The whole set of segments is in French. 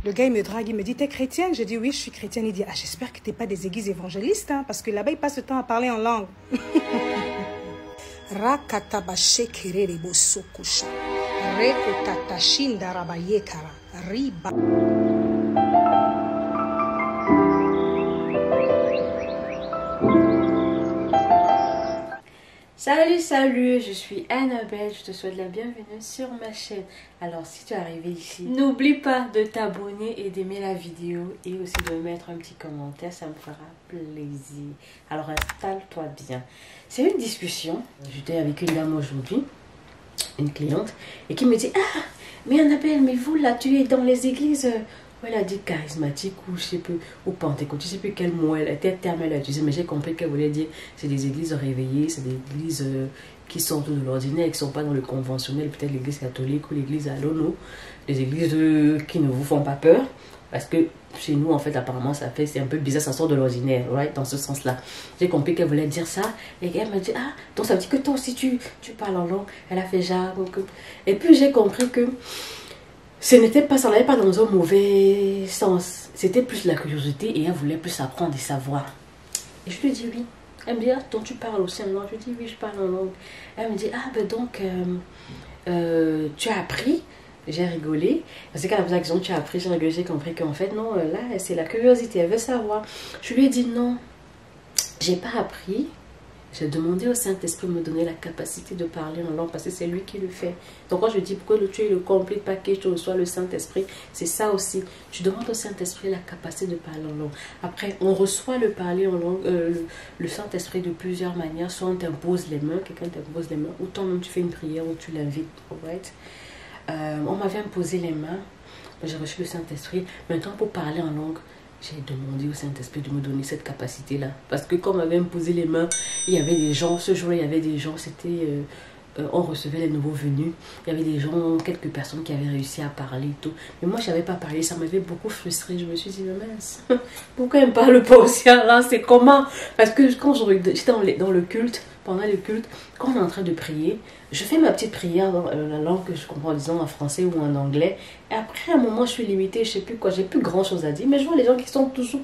Le gars, il me drague, il me dit, t'es chrétienne? Je dis, oui, je suis chrétienne. Il dit, ah, j'espère que t'es pas des églises évangélistes, hein, parce que là-bas, ils passent le temps à parler en langue. Rakatabache kererebo sokusha. Rekotatashinda rabayekara. Riba. Salut, salut, je suis Annabelle, je te souhaite la bienvenue sur ma chaîne. Alors si tu es arrivé ici, n'oublie pas de t'abonner et d'aimer la vidéo et aussi de mettre un petit commentaire, ça me fera plaisir. Alors installe-toi bien. C'est une discussion, j'étais avec une dame aujourd'hui, une cliente, et qui me dit, ah, mais Annabelle, mais vous là, tu es dans les églises... Elle a dit charismatique ou je sais plus, ou pentecôtiste, je sais plus quel mot elle était, terme elle a utilisé, mais j'ai compris qu'elle voulait dire c'est des églises réveillées, c'est des églises qui sortent de l'ordinaire, qui ne sont pas dans le conventionnel, peut-être l'église catholique ou l'église à l'ONU, des églises qui ne vous font pas peur, parce que chez nous en fait apparemment ça fait, c'est un peu bizarre, ça sort de l'ordinaire, right? Dans ce sens-là. J'ai compris qu'elle voulait dire ça, et elle m'a dit, ah, donc ça veut dire que toi aussi tu parles en langue, elle a fait genre, et puis j'ai compris que ce n'était pas, ça n'allait pas dans un mauvais sens. C'était plus la curiosité et elle voulait plus apprendre et savoir. Et je lui dis oui. Elle me dit, ah, donc tu parles aussi en langue? Je lui dis oui, je parle en langue. Elle me dit, ah, ben donc, tu as appris? J'ai rigolé. Parce qu'elle a posé la question, tu as appris? J'ai rigolé, j'ai compris qu'en fait, non, là, c'est la curiosité, elle veut savoir. Je lui ai dit non, j'ai pas appris. J'ai demandé au Saint-Esprit de me donner la capacité de parler en langue parce que c'est lui qui le fait. Donc quand je dis pourquoi tu es le complete package, tu reçois le Saint-Esprit, c'est ça aussi. Tu demandes au Saint-Esprit la capacité de parler en langue. Après, on reçoit le parler en langue, le Saint-Esprit de plusieurs manières. Soit on t'impose les mains, quelqu'un t'impose les mains, ou toi-même tu fais une prière ou tu l'invites. Right? On m'avait imposé les mains, j'ai reçu le Saint-Esprit. Maintenant pour parler en langue, j'ai demandé au Saint-Esprit de me donner cette capacité-là. Parce que quand on m'avait imposé les mains, il y avait des gens, ce jour-là, il y avait des gens, c'était... on recevait les nouveaux venus. Il y avait des gens, quelques personnes qui avaient réussi à parler et tout. Mais moi, je n'avais pas parlé, ça m'avait beaucoup frustrée. Je me suis dit, mais mince, pourquoi elle ne parle pas aussi là? C'est comment? Parce que quand j'étais dans le culte, pendant le culte, quand on est en train de prier, je fais ma petite prière dans la langue que je comprends, disons en français ou en anglais. Et après, à un moment, je suis limitée, je ne sais plus quoi, j'ai plus grand chose à dire. Mais je vois les gens qui sont toujours...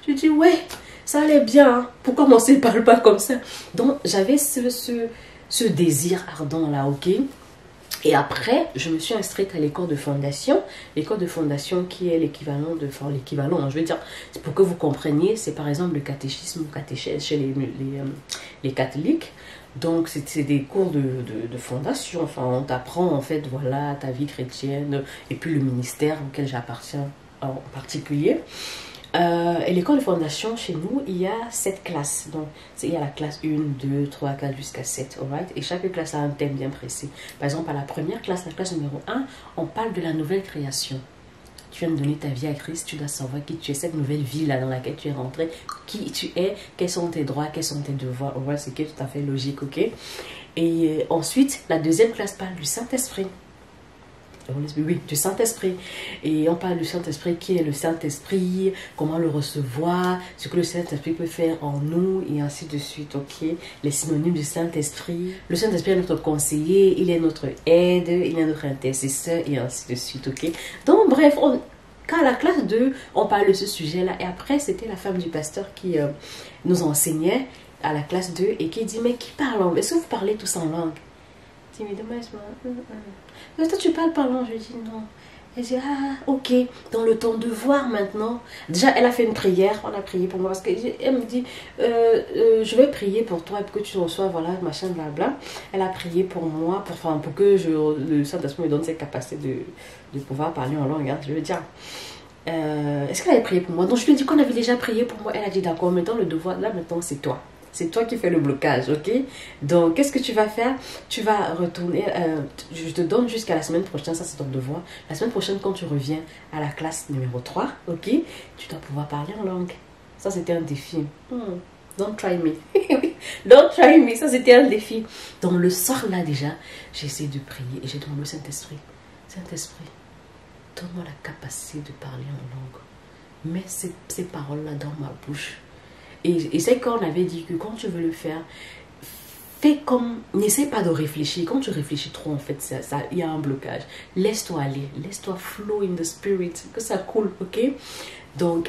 Je dis, ouais, ça allait bien. Hein. Pourquoi moi, je ne parle pas comme ça? Donc, j'avais ce désir ardent là, ok? Et après, je me suis inscrite à l'école de fondation. L'école de fondation qui est l'équivalent de... Enfin, l'équivalent, hein, je veux dire, pour que vous compreniez, c'est par exemple le catéchisme ou catéchèse chez les catholiques. Donc, c'est des cours de fondation. Enfin, on t'apprend, en fait, voilà, ta vie chrétienne et puis le ministère auquel j'appartiens en particulier. Et l'école de fondation, chez nous, il y a 7 classes. Donc, il y a la classe 1, 2, 3, 4 jusqu'à 7. Alright? Et chaque classe a un thème bien précis. Par exemple, à la première classe, la classe numéro 1, on parle de la nouvelle création. Tu viens de donner ta vie à Christ, tu dois savoir qui tu es, cette nouvelle vie-là dans laquelle tu es rentré, qui tu es, quels sont tes droits, quels sont tes devoirs. Alright? C'est tout à fait logique, ok? Et ensuite, la deuxième classe parle du Saint-Esprit. Oui, du Saint-Esprit. Et on parle du Saint-Esprit, qui est le Saint-Esprit, comment le recevoir, ce que le Saint-Esprit peut faire en nous, et ainsi de suite, ok? Les synonymes du Saint-Esprit. Le Saint-Esprit est notre conseiller, il est notre aide, il est notre intercesseur, et ainsi de suite, ok? Donc, bref, quand à la classe 2, on parle de ce sujet-là, et après, c'était la femme du pasteur qui nous enseignait à la classe 2, et qui dit, mais qui parle en langue? Est-ce que vous parlez tous en langue? Timidement, mais toi tu parles pas langue? Je dis non. Elle dit, ah, ok, dans le temps de voir maintenant. Déjà, elle a fait une prière, on a prié pour moi, parce qu'elle me dit, je vais prier pour toi, pour que tu reçois, voilà, machin, blabla. Elle a prié pour moi, pour que le Saint-Esprit me donne cette capacité de pouvoir parler en langue, hein, je veux dire. Est-ce qu'elle avait prié pour moi? Donc, je lui ai dit qu'on avait déjà prié pour moi. Elle a dit, d'accord, maintenant le devoir, là, maintenant, c'est toi. C'est toi qui fais le blocage, ok? Donc, qu'est-ce que tu vas faire? Tu vas retourner, je te donne jusqu'à la semaine prochaine, ça c'est ton devoir. La semaine prochaine, quand tu reviens à la classe numéro 3, ok? Tu dois pouvoir parler en langue. Ça, c'était un défi. Don't try me. Don't try me, ça c'était un défi. Donc, le soir là déjà, j'ai essayé de prier et j'ai demandé au Saint-Esprit, Saint-Esprit, donne-moi la capacité de parler en langue. Mets ces paroles-là dans ma bouche. Et c'est quand on avait dit que quand tu veux le faire, fais comme, n'essaie pas de réfléchir. Quand tu réfléchis trop, en fait, il y a un blocage. Laisse-toi aller, laisse-toi flow in the spirit, que ça coule, ok? Donc,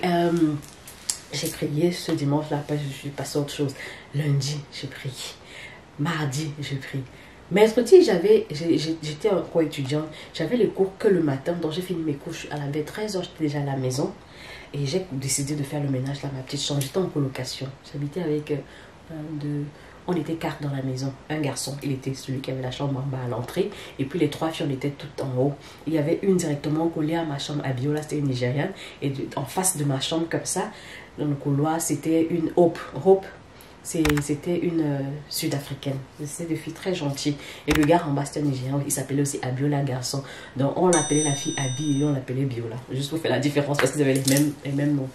j'ai prié ce dimanche-là, après je suis passée à autre chose. Lundi, j'ai prié. Mardi, j'ai prié. Mercredi, j'étais en cours étudiant. J'avais les cours que le matin, donc j'ai fini mes cours à la 13h, j'étais déjà à la maison. Et j'ai décidé de faire le ménage dans ma petite chambre. J'étais en colocation. J'habitais avec on était 4 dans la maison. Un garçon, il était celui qui avait la chambre en bas à l'entrée. Et puis les 3 filles, on était toutes en haut. Il y avait une directement collée à ma chambre à Biola, c'était une Nigériane. Et en face de ma chambre, comme ça, dans le couloir, c'était une Hope. Hope, c'était une Sud-Africaine. C'était des filles très gentilles. Et le gars en bas, c'était un Nigérian. Il s'appelait aussi Abiola, garçon. Donc on l'appelait la fille Abi et on l'appelait Biola. Juste pour faire la différence parce qu'ils avaient les mêmes noms.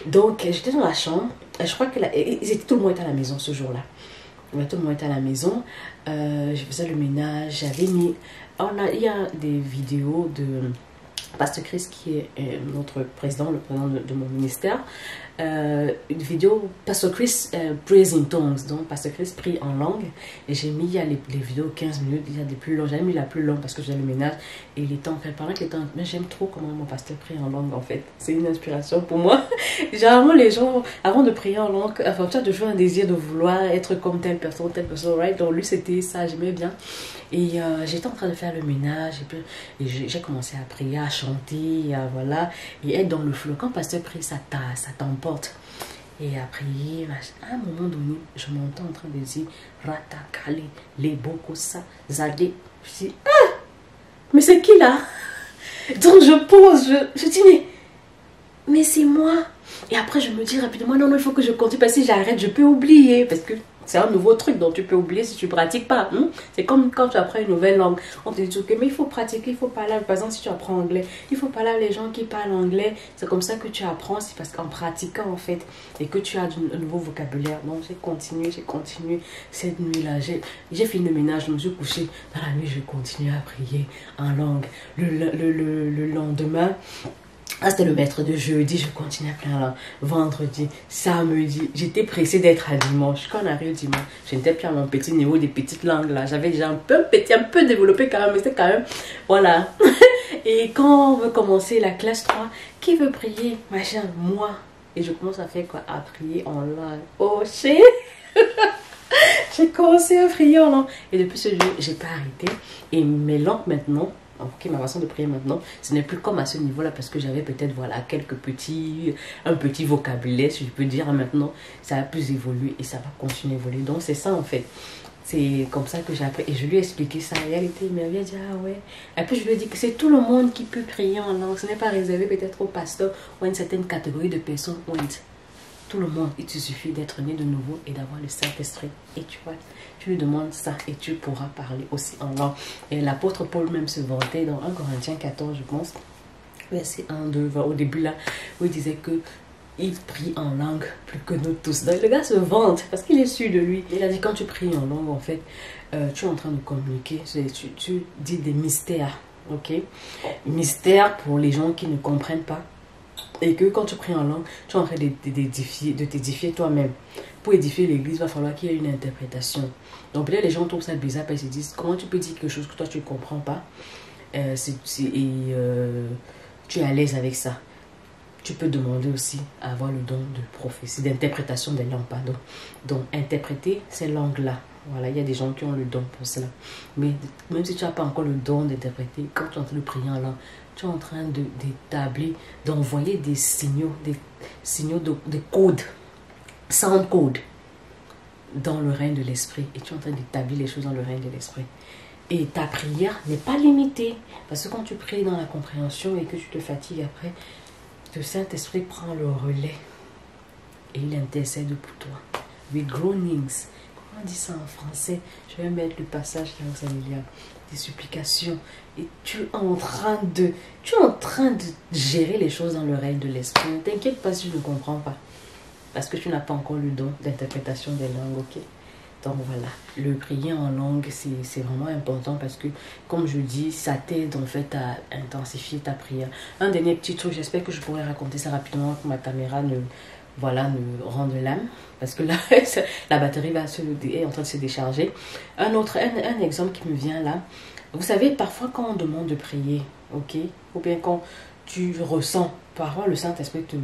Donc j'étais dans la chambre. Je crois que tout le monde était à la maison ce jour-là. Tout le monde était à la maison. Je faisais le ménage. J'avais mis... il y a des vidéos de Pasteur Chris qui est notre président, le président de mon ministère. Une vidéo Pastor Chris praise in tongues, donc Pastor Chris prie en langue, et j'ai mis, il y a les vidéos 15 minutes, il y a des plus longs, j'avais mis la plus longue parce que j'ai le ménage et il était en train de parler, mais j'aime trop comment mon pasteur prie en langue en fait, c'est une inspiration pour moi. Généralement les gens avant de prier en langue, enfin tu as toujours un désir de vouloir être comme telle personne, right? Donc lui c'était ça, j'aimais bien. Et j'étais en train de faire le ménage et j'ai commencé à prier, à chanter, voilà, et être dans le flot. Quand le pasteur prie, ça t'emporte. Et à prier, à un moment donné, je m'entends en train de dire Ratakali, les bokosa, zadé. Je dis, ah, mais c'est qui là? Donc je pose, je dis, mais c'est moi. Et après je me dis rapidement, non, il faut que je continue parce que si j'arrête, je peux oublier. Parce que c'est un nouveau truc dont tu peux oublier si tu ne pratiques pas. C'est comme quand tu apprends une nouvelle langue. On te dit, ok, mais il faut pratiquer, il faut parler. Par exemple, si tu apprends anglais, il faut parler à les gens qui parlent anglais. C'est comme ça que tu apprends. C'est parce qu'en pratiquant, en fait, et que tu as un nouveau vocabulaire. Donc, j'ai continué cette nuit-là. J'ai fini le ménage, je me suis couchée. Dans la nuit, je continue à prier en langue. Le lendemain... Ah, c'était le maître de jeudi, je continue à prier en langue. Vendredi, samedi, j'étais pressée d'être à dimanche. Quand on arrive dimanche, je n'étais plus à mon petit niveau des petites langues là. J'avais déjà un peu développé quand même, mais c'était quand même, voilà. Et quand on veut commencer la classe 3, qui veut prier? Machin, moi. Et je commence à faire quoi? À prier en langue. Oh, shit! J'ai commencé à prier en langue. Et depuis ce jour, j'ai pas arrêté. Et mes langues maintenant, ok, ma façon de prier maintenant, ce n'est plus comme à ce niveau-là parce que j'avais peut-être, voilà, un petit vocabulaire, si je peux dire. Maintenant, ça a plus évolué et ça va continuer à évoluer. Donc, c'est ça, en fait. C'est comme ça que j'ai appris. Et je lui ai expliqué ça. Et elle était émerveillée. Elle a dit, ah ouais. Et puis, je lui ai dit que c'est tout le monde qui peut prier en langue. Ce n'est pas réservé peut-être au pasteur ou à une certaine catégorie de personnes. Tout le monde, il te suffit d'être né de nouveau et d'avoir le Saint-Esprit. Et tu vois, tu lui demandes ça et tu pourras parler aussi en langue. Et l'apôtre Paul même se vantait dans 1 Corinthiens 14, je pense, verset 1, 2, au début là, où il disait que il prie en langue plus que nous tous. Donc le gars se vante parce qu'il est sûr de lui. Il a dit quand tu pries en langue, en fait, tu es en train de communiquer, tu dis des mystères, ok? Mystères pour les gens qui ne comprennent pas. Et que quand tu pries en langue, tu es en train de t'édifier toi-même. Pour édifier l'église, il va falloir qu'il y ait une interprétation. Donc peut-être les gens trouvent ça bizarre parce qu'ils se disent, comment tu peux dire quelque chose que toi tu ne comprends pas tu es à l'aise avec ça. Tu peux demander aussi à avoir le don de prophétie, d'interprétation des langues, pardon. Donc interpréter ces langues-là. Voilà, il y a des gens qui ont le don pour cela. Mais même si tu n'as pas encore le don d'interpréter, quand tu es en train de prier en langue, tu es en train d'établir, d'envoyer des signaux, de codes, sound code, dans le règne de l'esprit. Et tu es en train d'établir les choses dans le règne de l'esprit. Et ta prière n'est pas limitée. Parce que quand tu pries dans la compréhension et que tu te fatigues après, le Saint-Esprit prend le relais. Et il intercède pour toi. With groanings. Comment on dit ça en français? Je vais mettre le passage là où ça me vient. Des supplications. Et tu es en train de gérer les choses dans le règne de l'esprit. Ne t'inquiète pas si tu ne comprends pas. Parce que tu n'as pas encore le don d'interprétation des langues, ok? Donc voilà, le prier en langue, c'est vraiment important parce que, comme je dis, ça t'aide en fait à intensifier ta prière. Un dernier petit truc, j'espère que je pourrai raconter ça rapidement, que ma caméra voilà, me rendre l'âme. Parce que là, la batterie est en train de se décharger. Un exemple qui me vient là. Vous savez, parfois quand on demande de prier, ok, ou bien quand tu ressens, parfois le Saint-Esprit te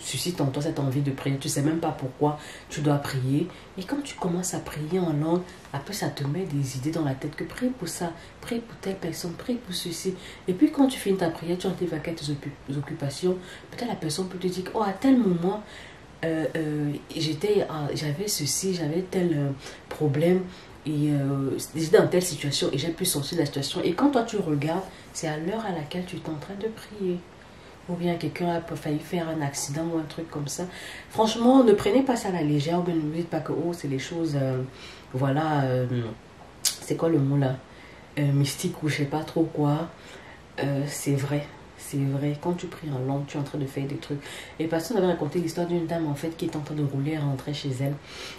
suscite en toi cette envie de prier, tu ne sais même pas pourquoi tu dois prier. Et quand tu commences à prier en langue, après ça te met des idées dans la tête que prie pour ça, prie pour telle personne, prie pour ceci. Et puis quand tu finis ta prière, tu en à tes occupations, peut-être la personne peut te dire, oh à tel moment, j'avais ceci, j'avais tel problème. Et j'étais dans telle situation et j'ai pu sortir de la situation. Et quand toi tu regardes, c'est à l'heure à laquelle tu es en train de prier. Ou bien quelqu'un a failli faire un accident ou un truc comme ça. Franchement, ne prenez pas ça à la légère. Ou bien ne vous dites pas que oh, c'est les choses, voilà, c'est quoi le mot là, mystique ou je sais pas trop quoi. C'est vrai. C'est vrai, quand tu pries en langue, tu es en train de faire des trucs. Et parce qu'on avait raconté l'histoire d'une dame en fait qui est en train de rouler et rentrer chez elle.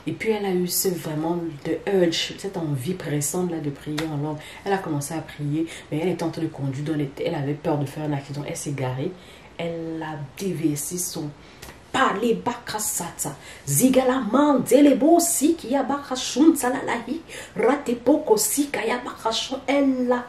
Et puis elle a eu vraiment de urge, cette envie pressante là de prier en langue. Elle a commencé à prier, mais elle était en train de conduire, elle avait peur de faire un accident. Elle s'est garée, elle a déversé son parler bakasata zigala mandele bosi qui a bakashun salalahi rate poko si kaya bakashun elle a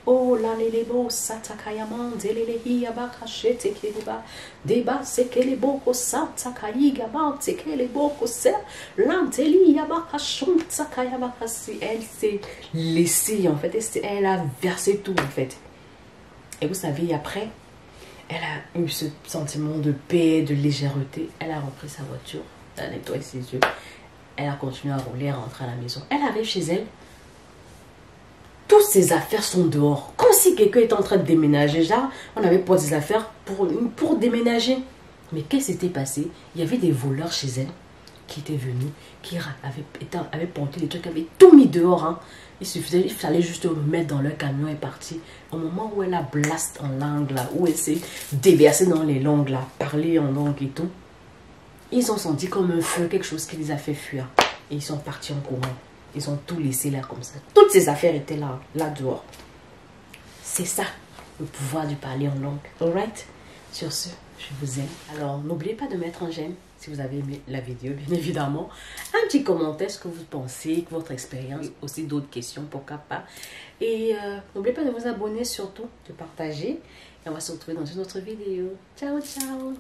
oh la lelebo satakayaman zelelehi abakashete keleba deba sekele boko satakaiga ba sekele boko se lanteli abakashun sakayabakasi. Elle s'est laissée en fait, elle a versé tout en fait. Et vous savez, après elle a eu ce sentiment de paix, de légèreté. Elle a repris sa voiture, elle a nettoyé ses yeux, elle a continué à rouler, à rentrer à la maison. Elle arrive chez elle, toutes ses affaires sont dehors. Comme si quelqu'un était en train de déménager. Genre, on avait posé des affaires pour déménager. Mais qu'est-ce qui s'était passé? Il y avait des voleurs chez elle qui étaient venus, qui avaient porté les trucs, avaient tout mis dehors. Hein. Il fallait juste mettre dans leur camion et partir. Au moment où elle a blast en langue, là, où elle s'est déversée dans les langues, là, parler en langue et tout, ils ont senti comme un feu, quelque chose qui les a fait fuir. Et ils sont partis en courant. Ils ont tout laissé là comme ça. Toutes ces affaires étaient là, là dehors. C'est ça, le pouvoir du parler en langue. Alright? Sur ce, je vous aime. Alors, n'oubliez pas de mettre un j'aime si vous avez aimé la vidéo, bien évidemment. Un petit commentaire, ce que vous pensez, votre expérience, aussi d'autres questions, pourquoi pas. Et n'oubliez pas de vous abonner surtout, de partager. Et on va se retrouver dans une autre vidéo. Ciao, ciao!